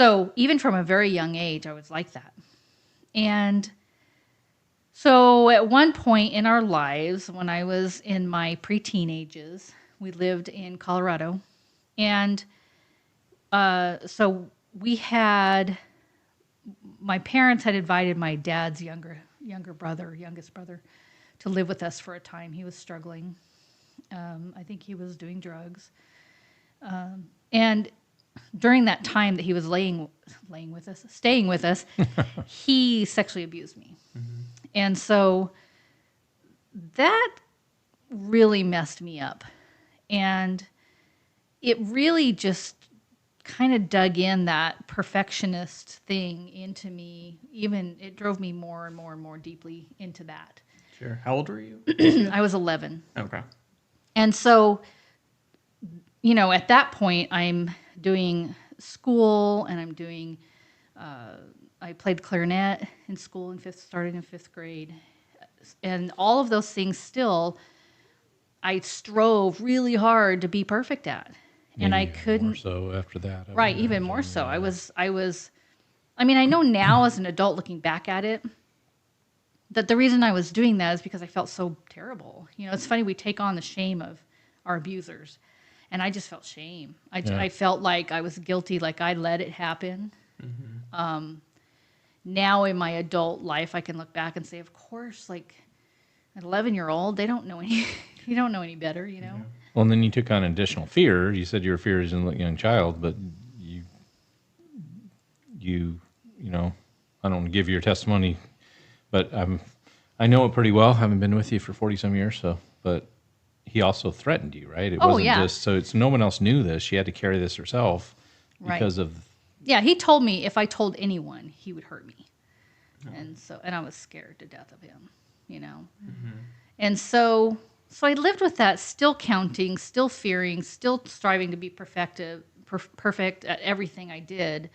So even from a very young age, I was like that. And so at one point in our lives, when I was in my preteen ages, we lived in Colorado. And so we had, my parents had invited my dad's youngest brother, to live with us for a time. He was struggling. I think he was doing drugs. And during that time that he was staying with us, he sexually abused me. Mm-hmm. And so that really messed me up. And it really just kind of dug in that perfectionist thing into me. Even it drove me more and more and more deeply into that. Sure. How old were you? I was 11. Okay. And so, at that point, I'm doing school and I'm doing, I played clarinet in school started in fifth grade. And all of those things still, I strove really hard to be perfect at. And I couldn't. More so after that. Right, even more so. I know now as an adult looking back at it, that the reason I was doing that is because I felt so terrible. It's funny, we take on the shame of our abusers. And I just felt shame. I felt like I was guilty, like I let it happen. Mm-hmm. Now in my adult life, I can look back and say, of course, like an 11-year-old, they don't know any, you don't know any better, Yeah. Well, and then you took on additional fear. You said your fear is in a young child, but I don't want to give your testimony, but I know it pretty well. I haven't been with you for 40-some years, but he also threatened you, right? It wasn't just, so no one else knew this. She had to carry this herself because of... Yeah, he told me if I told anyone, he would hurt me. Oh. And I was scared to death of him, Mm-hmm. And so I lived with that, still counting, still fearing, still striving to be perfect at everything I did.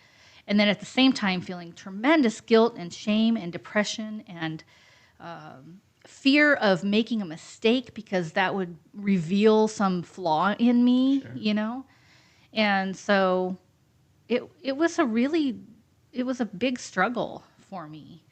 And then at the same time feeling tremendous guilt and shame and depression and fear of making a mistake because that would reveal some flaw in me, sure. And so it was a big struggle for me.